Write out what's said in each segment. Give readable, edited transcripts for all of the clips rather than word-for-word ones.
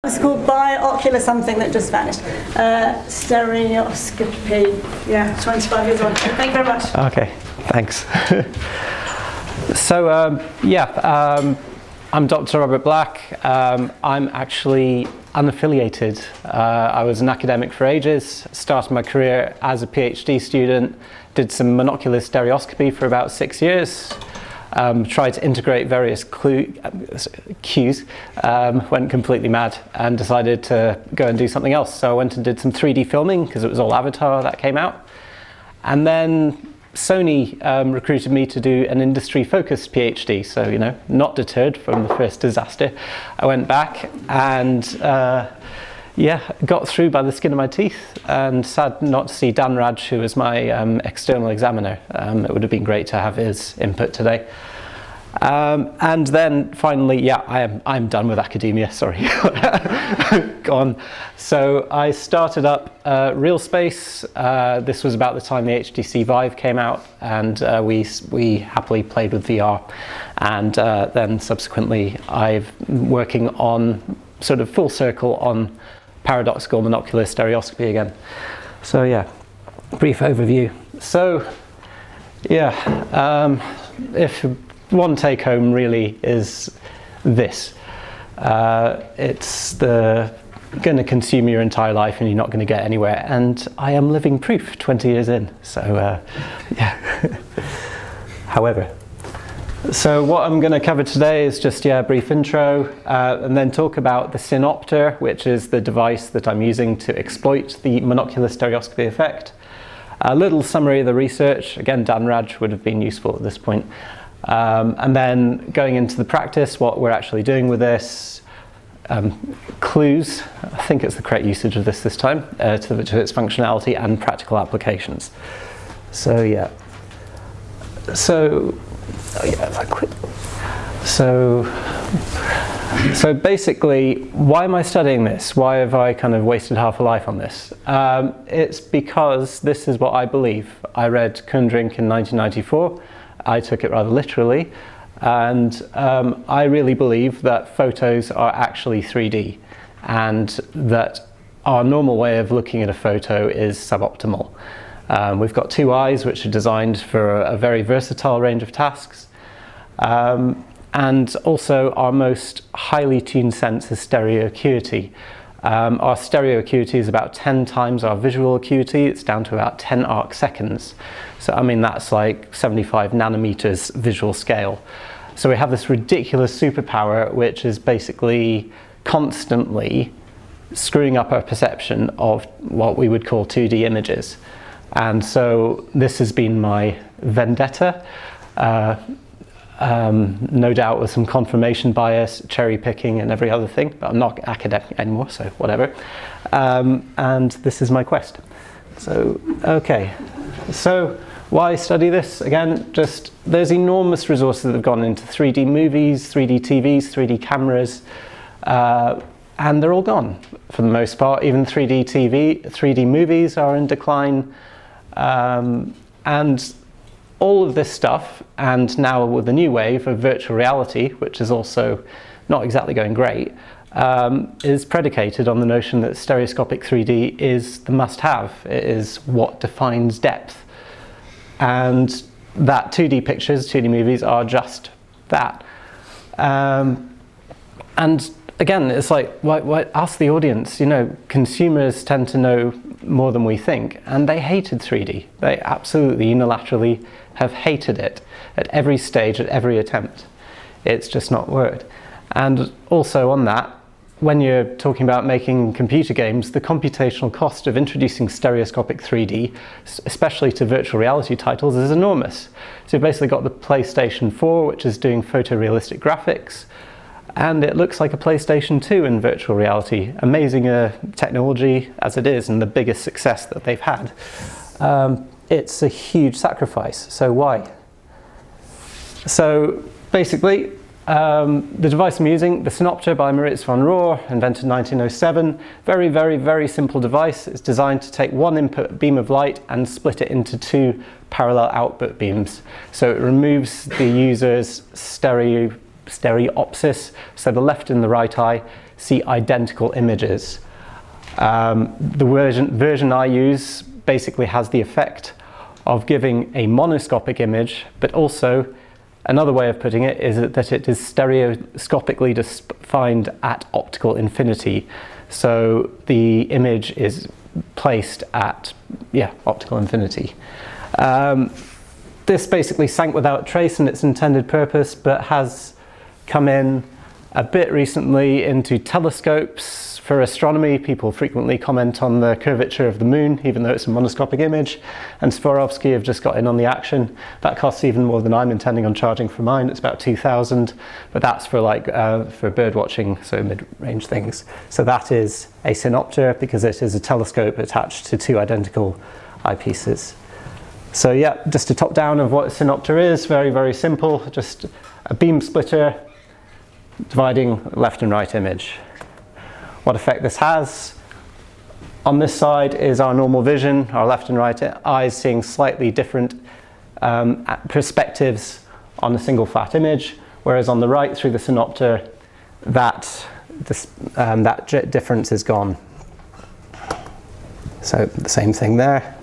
It's called by Ocular something that just vanished. Stereoscopy. Yeah, 25 years on. Thank you very much. Okay, thanks. So, I'm Dr. Robert Black. I'm actually unaffiliated. I was an academic for ages, started my career as a PhD student, did some monocular stereoscopy for about 6 years. Tried to integrate various cues, went completely mad and decided to go and do something else. So I went and did some 3D filming because it was all Avatar that came out. And then Sony recruited me to do an industry-focused PhD. So, you know, not deterred from the first disaster, I went back and got through by the skin of my teeth, and sad not to see Dan Raj, who was my external examiner. It would have been great to have his input today. And then finally, I'm done with academia, sorry. Gone. So I started up RealSpace. This was about the time the HTC Vive came out, and we happily played with VR. And then subsequently, I've working on sort of full circle on paradoxical monocular stereoscopy again. So yeah, brief overview. So yeah, if one take home really is this. It's going to consume your entire life and you're not going to get anywhere. And I am living proof 20 years in. So yeah. However, so what I'm going to cover today is just a brief intro and then talk about the Synopter, which is the device that I'm using to exploit the monocular stereoscopy effect. A little summary of the research. Again, Dan Raj would have been useful at this point. And then going into the practice, what we're actually doing with this, clues, I think it's the correct usage of this time, to its functionality and practical applications. So yeah. So if I quit. So basically, why am I studying this? Why have I kind of wasted half a life on this? It's because this is what I believe. I read Kundrink in 1994. I took it rather literally, and I really believe that photos are actually 3D, and that our normal way of looking at a photo is suboptimal. We've got two eyes which are designed for a very versatile range of tasks. And also our most highly tuned sense is stereo acuity. Our stereo acuity is about 10 times our visual acuity. It's down to about 10 arc seconds. So I mean, that's like 75 nanometers visual scale. So we have this ridiculous superpower which is basically constantly screwing up our perception of what we would call 2D images. And so this has been my vendetta. No doubt with some confirmation bias, cherry picking and every other thing, but I'm not academic anymore, so whatever. And this is my quest. So, okay. So why study this? Again, just there's enormous resources that have gone into 3D movies, 3D TVs, 3D cameras, and they're all gone for the most part. Even 3D TV, 3D movies are in decline. And all of this stuff, and now with the new wave of virtual reality, which is also not exactly going great, is predicated on the notion that stereoscopic 3D is the must-have. It is what defines depth. And that 2D pictures, 2D movies are just that. And again, it's like, why ask the audience? You know, consumers tend to know more than we think, and they hated 3D. They absolutely unilaterally have hated it at every stage, at every attempt. It's just not worked. And also on that, when you're talking about making computer games, the computational cost of introducing stereoscopic 3D, especially to virtual reality titles, is enormous. So you've basically got the PlayStation 4, which is doing photorealistic graphics, and it looks like a PlayStation 2 in virtual reality. Amazing technology as it is, and the biggest success that they've had. It's a huge sacrifice, so why? So basically, the device I'm using, the Synopter by Maurits van Roor, invented in 1907. Very, very, very simple device. It's designed to take one input beam of light and split it into two parallel output beams. So it removes the user's stereopsis, so the left and the right eye, see identical images. The version I use basically has the effect of giving a monoscopic image, but also another way of putting it is that it is stereoscopically defined at optical infinity. So the image is placed at, optical infinity. This basically sank without trace in its intended purpose, but has come in a bit recently into telescopes. For astronomy, people frequently comment on the curvature of the moon, even though it's a monoscopic image, and Swarovski have just got in on the action. That costs even more than I'm intending on charging for mine. It's about 2,000, but that's for for bird watching, so mid-range things. So that is a Synopter because it is a telescope attached to two identical eyepieces. So yeah, just a top down of what a Synopter is, very, very simple, just a beam splitter dividing left and right image. What effect this has on this side is our normal vision, our left and right eyes seeing slightly different perspectives on a single flat image, whereas on the right through the Synopter, that difference is gone. So the same thing there.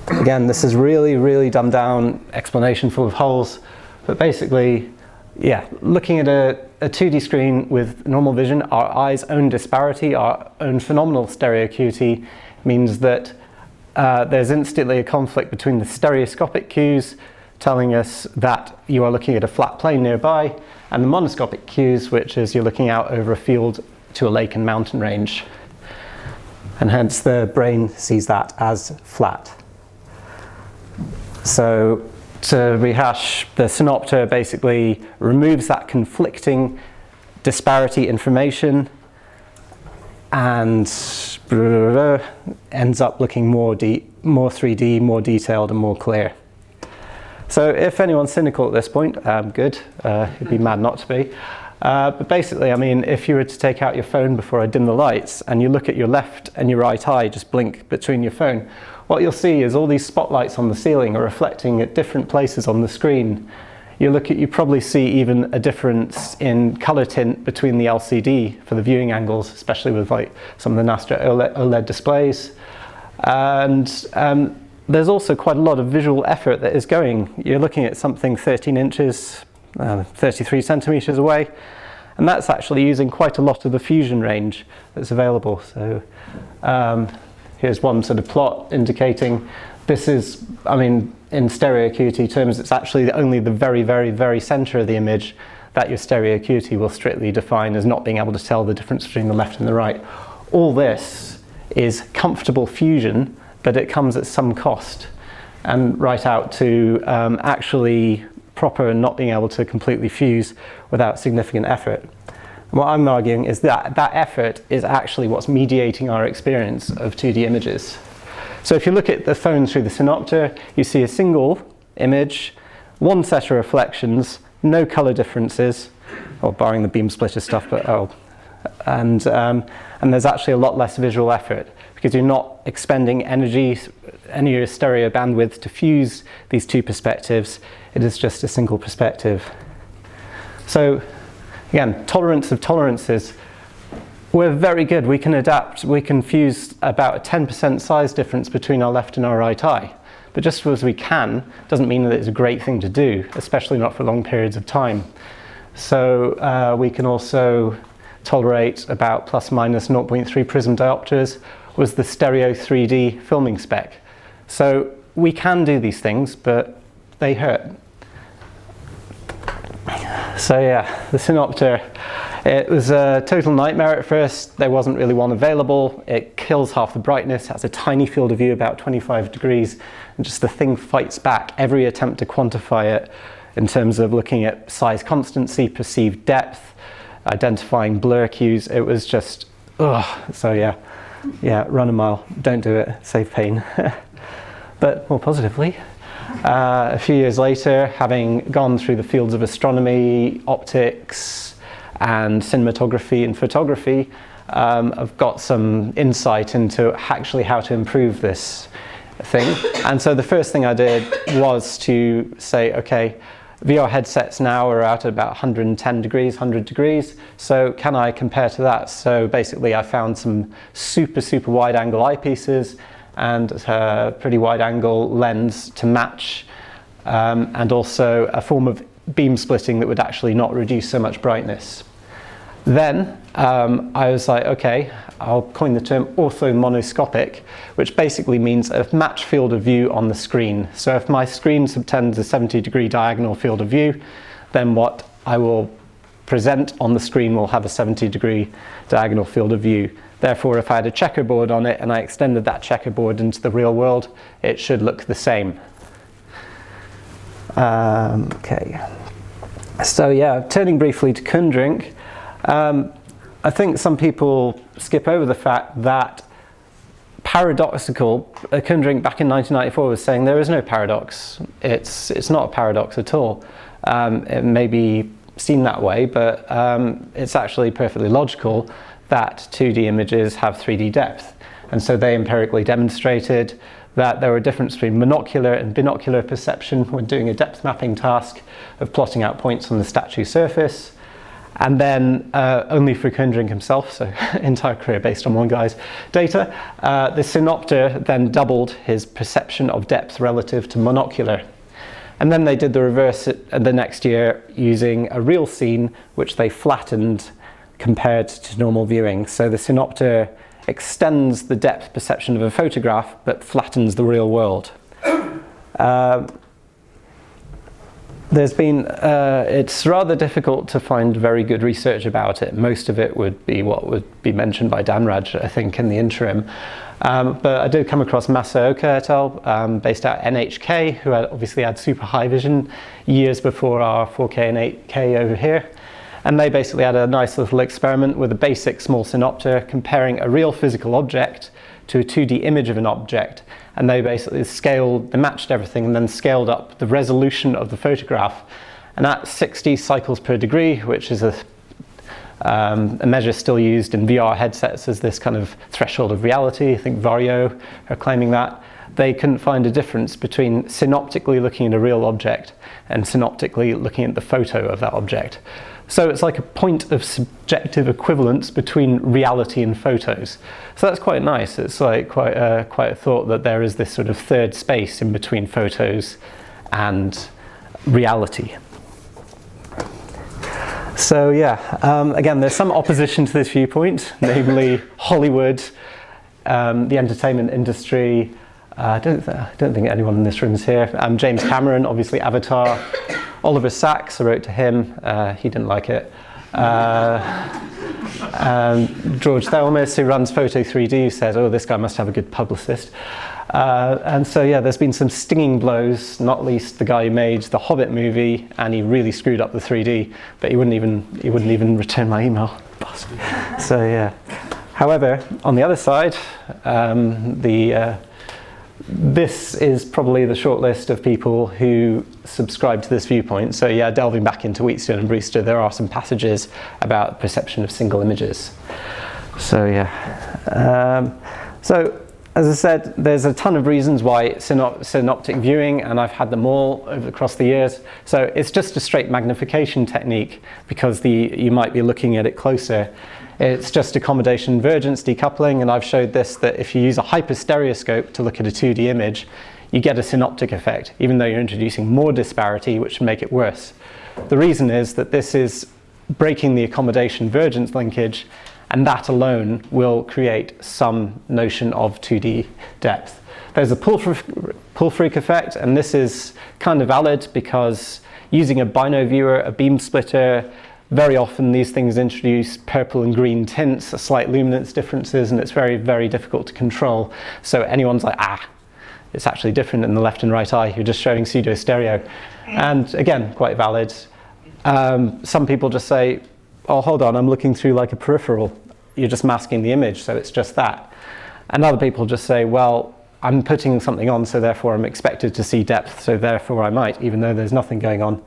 Again, this is really, really dumbed down explanation full of holes, but basically, yeah, looking at a 2D screen with normal vision, our eye's own disparity, our own phenomenal stereoacuity means that there's instantly a conflict between the stereoscopic cues telling us that you are looking at a flat plane nearby, and the monoscopic cues, which is you're looking out over a field to a lake and mountain range. And hence the brain sees that as flat. So to rehash, the Synopter basically removes that conflicting disparity information and ends up looking more 3D, more detailed and more clear. So if anyone's cynical at this point, good, you'd be mad not to be. But basically, I mean, if you were to take out your phone before I dim the lights and you look at your left and your right eye just blink between your phone, what you'll see is all these spotlights on the ceiling are reflecting at different places on the screen. You probably see even a difference in color tint between the LCD for the viewing angles, especially with like some of the Nastra OLED displays. And there's also quite a lot of visual effort that is going. You're looking at something 13 inches, 33 centimeters away, and that's actually using quite a lot of the fusion range that's available. So here's one sort of plot indicating this is, I mean, in stereoacuity terms, it's actually only the very, very, very center of the image that your stereoacuity will strictly define as not being able to tell the difference between the left and the right. All this is comfortable fusion, but it comes at some cost, and right out to actually proper and not being able to completely fuse without significant effort. And what I'm arguing is that that effort is actually what's mediating our experience of 2D images. So if you look at the phone through the Synopter, you see a single image, one set of reflections, no color differences, or barring the beam splitter stuff, but and there's actually a lot less visual effort because you're not expending any of your stereo bandwidth to fuse these two perspectives. It is just a single perspective. So again, tolerance of tolerances. We're very good. We can adapt. We can fuse about a 10% size difference between our left and our right eye. But just as we can, doesn't mean that it's a great thing to do, especially not for long periods of time. So we can also tolerate about plus minus 0.3 prism diopters was the stereo 3D filming spec. So we can do these things, but they hurt. So yeah, the Synopter, it was a total nightmare at first. There wasn't really one available. It kills half the brightness, has a tiny field of view, about 25 degrees, and just the thing fights back every attempt to quantify it in terms of looking at size constancy, perceived depth, identifying blur cues. It was just, ugh. So yeah, run a mile, don't do it, save pain. But more positively, a few years later, having gone through the fields of astronomy, optics, and cinematography and photography, I've got some insight into actually how to improve this thing. And so the first thing I did was to say, okay, VR headsets now are out at about 110 degrees, 100 degrees. So can I compare to that? So basically I found some super wide angle eyepieces and a pretty wide angle lens to match, and also a form of beam splitting that would actually not reduce so much brightness. Then I was like, okay, I'll coin the term Ortho Monoscopic, which basically means a match field of view on the screen. So if my screen subtends a 70-degree diagonal field of view, then what I will present on the screen will have a 70-degree diagonal field of view. Therefore, if I had a checkerboard on it and I extended that checkerboard into the real world, it should look the same. Okay. So yeah, turning briefly to Kundrink, I think some people skip over the fact that Paradoxical, Kundrink back in 1994 was saying there is no paradox. It's not a paradox at all. It may be seen that way, but it's actually perfectly logical that 2D images have 3D depth. And so they empirically demonstrated that there were a difference between monocular and binocular perception when doing a depth mapping task of plotting out points on the statue surface. And then only for Kundrink himself, so entire career based on one guy's data, the synopter then doubled his perception of depth relative to monocular. And then they did the reverse the next year using a real scene, which they flattened compared to normal viewing. So the synopter extends the depth perception of a photograph, but flattens the real world. There's been, it's rather difficult to find very good research about it. Most of it would be what would be mentioned by Danraj, I think, in the interim. But I did come across Masaoka et al., based out NHK, who obviously had super high vision years before our 4K and 8K over here. And they basically had a nice little experiment with a basic small synopter comparing a real physical object to a 2D image of an object. And they basically they matched everything and then scaled up the resolution of the photograph. And at 60 cycles per degree, which is a measure still used in VR headsets as this kind of threshold of reality, I think Vario are claiming that, they couldn't find a difference between synoptically looking at a real object and synoptically looking at the photo of that object. So it's like a point of subjective equivalence between reality and photos. So that's quite nice. It's like quite a thought that there is this sort of third space in between photos and reality. So yeah, again, there's some opposition to this viewpoint, namely Hollywood, the entertainment industry. I don't think anyone in this room is here. James Cameron, obviously Avatar. Oliver Sacks, I wrote to him, he didn't like it. George Thelmus, who runs Photo 3D, said, oh, this guy must have a good publicist. And so yeah, there's been some stinging blows, not least the guy who made the Hobbit movie, and he really screwed up the 3D, but he wouldn't even return my email. So yeah. However, on the other side, this is probably the short list of people who subscribe to this viewpoint. So yeah, delving back into Wheatstone and Brewster, there are some passages about perception of single images. So yeah. So as I said, there's a ton of reasons why synoptic viewing, and I've had them all across the years. So it's just a straight magnification technique because you might be looking at it closer. It's just accommodation invergence decoupling, and I've showed this, that if you use a hyperstereoscope to look at a 2D image, you get a synoptic effect, even though you're introducing more disparity, which would make it worse. The reason is that this is breaking the accommodation invergence linkage, and that alone will create some notion of 2D depth. There's a pull freak effect, and this is kind of valid because using a bino viewer, a beam splitter, very often these things introduce purple and green tints, slight luminance differences, and it's very, very difficult to control. So anyone's like, it's actually different in the left and right eye, you're just showing pseudo stereo. And again, quite valid. Some people just say, oh, hold on, I'm looking through like a peripheral. You're just masking the image, so it's just that. And other people just say, well, I'm putting something on, so therefore I'm expected to see depth, so therefore I might, even though there's nothing going on.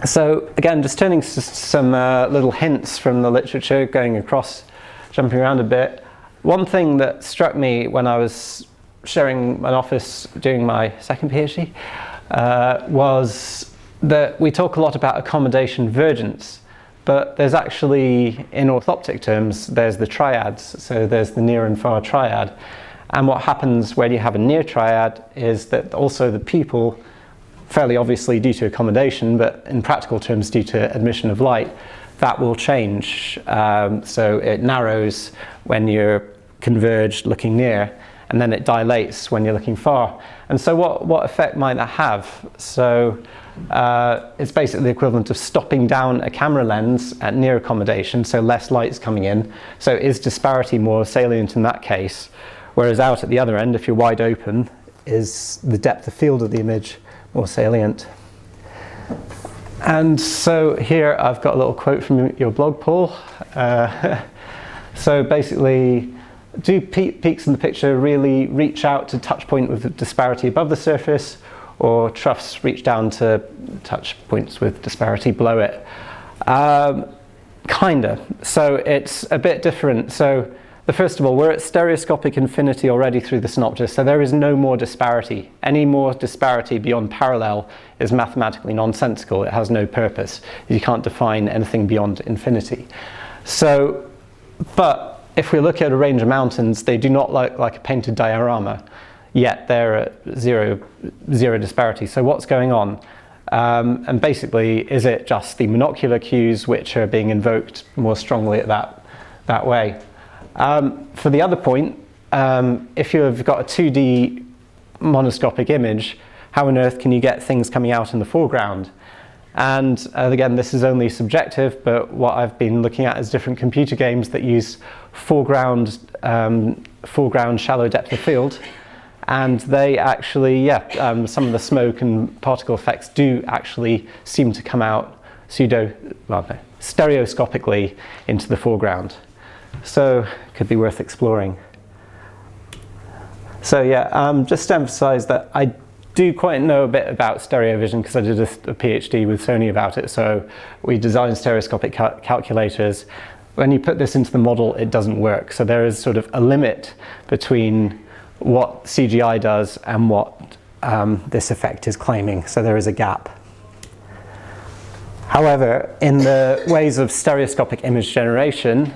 So again, just turning to some little hints from the literature, going across, jumping around a bit. One thing that struck me when I was sharing an office doing my second PhD was that we talk a lot about accommodation divergence, but there's actually, in orthoptic terms, there's the triads, so there's the near and far triad. And what happens when you have a near triad is that also the pupil, fairly obviously due to accommodation, but in practical terms due to admission of light, that will change. So it narrows when you're converged looking near, and then it dilates when you're looking far. And so what effect might that have? So it's basically the equivalent of stopping down a camera lens at near accommodation, so less light's coming in. So is disparity more salient in that case? Whereas out at the other end, if you're wide open, is the depth of field of the image more salient? And so here I've got a little quote from your blog, Paul. So basically, do peaks in the picture really reach out to touch point with disparity above the surface, or troughs reach down to touch points with disparity below it? Kinda. So it's a bit different. So first of all, we're at stereoscopic infinity already through the Synoptics, so there is no more disparity. Any more disparity beyond parallel is mathematically nonsensical. It has no purpose. You can't define anything beyond infinity. So, but if we look at a range of mountains, they do not look like a painted diorama, yet they're at zero disparity. So what's going on? And basically, is it just the monocular cues which are being invoked more strongly at that way? For the other point, if you've got a 2D monoscopic image, how on earth can you get things coming out in the foreground? And again, this is only subjective, but what I've been looking at is different computer games that use foreground shallow depth of field. And they actually, some of the smoke and particle effects do actually seem to come out stereoscopically into the foreground. So could be worth exploring. So just to emphasize that I do quite know a bit about Stereovision because I did a PhD with Sony about it. So we designed stereoscopic calculators. When you put this into the model, it doesn't work. So there is sort of a limit between what CGI does and what this effect is claiming. So there is a gap. However, in the ways of stereoscopic image generation,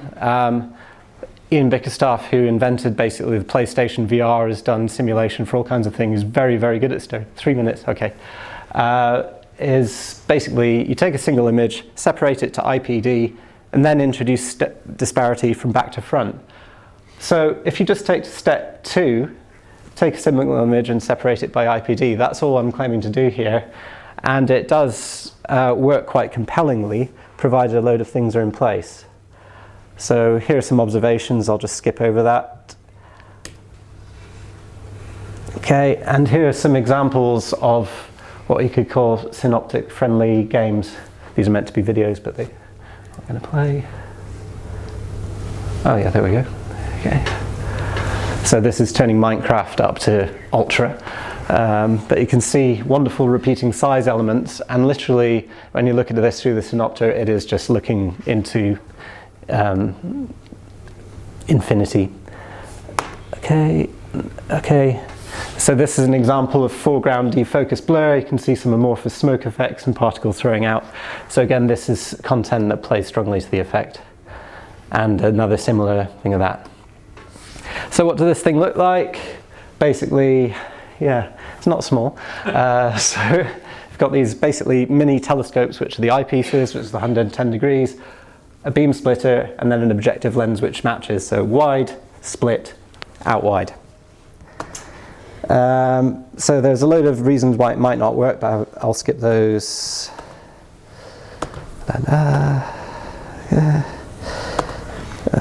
Ian Bickerstaff, who invented basically the PlayStation VR, has done simulation for all kinds of things. He's very, very good at stereo. 3 minutes, okay. Is basically you take a single image, separate it to IPD, and then introduce disparity from back to front. So if you just take step 2, take a single image and separate it by IPD, that's all I'm claiming to do here. And it does work quite compellingly, provided a load of things are in place. So here are some observations, I'll just skip over that. Okay, and here are some examples of what you could call synoptic friendly games. These are meant to be videos, but they aren't going to play. Oh yeah, there we go. Okay. So this is turning Minecraft up to ultra. But you can see wonderful repeating size elements, and literally when you look at this through the Synopter, it is just looking into infinity. Okay. So this is an example of foreground defocus blur. You can see some amorphous smoke effects and particles throwing out. So again, this is content that plays strongly to the effect. And another similar thing of that. So what does this thing look like? Basically, it's not small. So we've got these basically mini telescopes, which are the eyepieces, which is the 110 degrees, a beam splitter, and then an objective lens which matches. So wide, split, out wide. So there's a load of reasons why it might not work, but I'll skip those.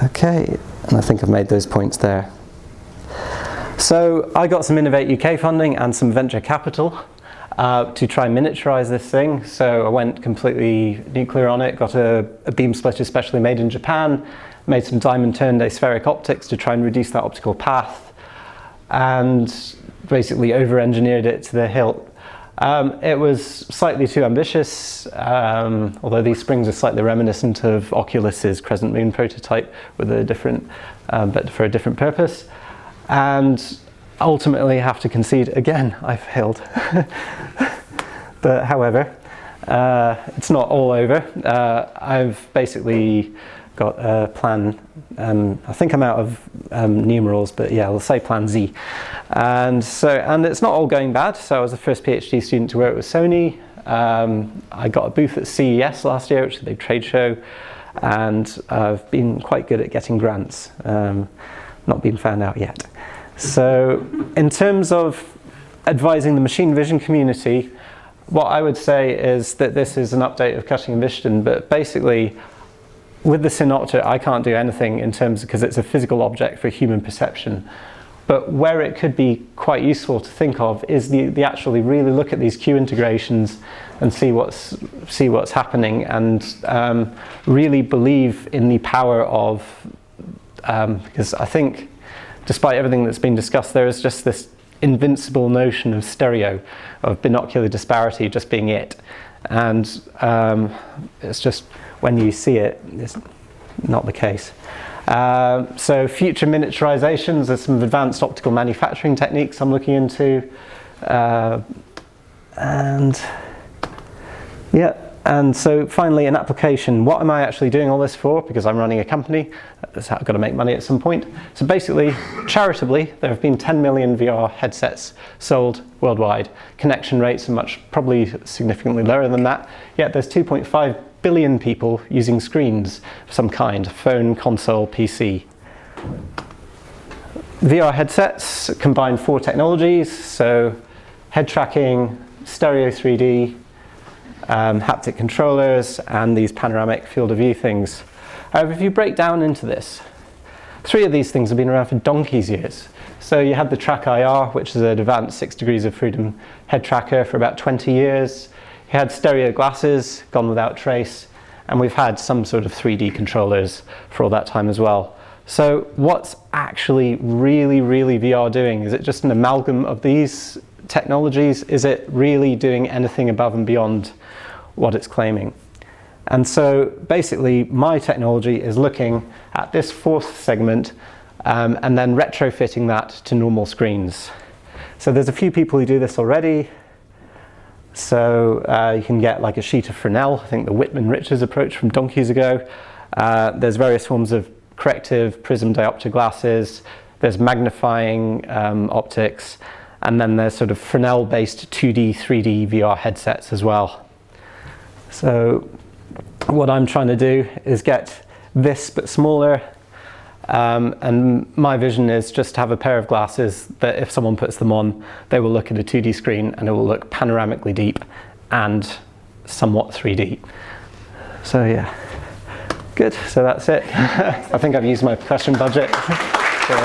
Okay, and I think I've made those points there. So I got some Innovate UK funding and some venture capital to try and miniaturize this thing. So I went completely nuclear on it, got a beam splitter specially made in Japan, made some diamond turned aspheric optics to try and reduce that optical path, and basically over-engineered it to the hilt. It was slightly too ambitious, although these springs are slightly reminiscent of Oculus's Crescent Moon prototype with a different, but for a different purpose. And ultimately have to concede again, I failed. But however, it's not all over. I've basically got a plan. I think I'm out of numerals, but yeah, we'll say Plan Z. And it's not all going bad. So I was the first PhD student to work with Sony. I got a booth at CES last year, which is a big trade show, and I've been quite good at getting grants. Not been found out yet. So in terms of advising the machine vision community, what I would say is that this is an update of cutting and vision, but basically with the Synoptic I can't do anything in terms because it's a physical object for human perception. But where it could be quite useful to think of is the actually really look at these Q integrations and see what's happening, and really believe in the power of, because I think despite everything that's been discussed, there is just this invincible notion of stereo, of binocular disparity just being it. And it's just, when you see it, it's not the case. So future miniaturizations, there's some advanced optical manufacturing techniques I'm looking into. And so finally, an application. What am I actually doing all this for? Because I'm running a company. I've got to make money at some point. So basically, charitably, there have been 10 million VR headsets sold worldwide. Connection rates are probably significantly lower than that. Yet there's 2.5 billion people using screens of some kind, phone, console, PC. VR headsets combine 4 technologies, so head tracking, stereo 3D, haptic controllers, and these panoramic field of view things. However, if you break down into this, 3 of these things have been around for donkey's years. So you had the Track IR, which is an advanced 6 degrees of freedom head tracker, for about 20 years. You had stereo glasses, gone without trace, and we've had some sort of 3D controllers for all that time as well. So what's actually really VR doing? Is it just an amalgam of these technologies? Is it really doing anything above and beyond what it's claiming? And so basically my technology is looking at this 4th segment and then retrofitting that to normal screens. So there's a few people who do this already. So you can get like a sheet of Fresnel, I think the Whitman-Richards approach from donkeys ago. There's various forms of corrective prism diopter glasses. There's magnifying optics. And then there's sort of Fresnel-based 2D, 3D VR headsets as well. So what I'm trying to do is get this but smaller. And my vision is just to have a pair of glasses that if someone puts them on, they will look at a 2D screen and it will look panoramically deep and somewhat 3D. So yeah, good. So that's it. I think I've used my question budget. So,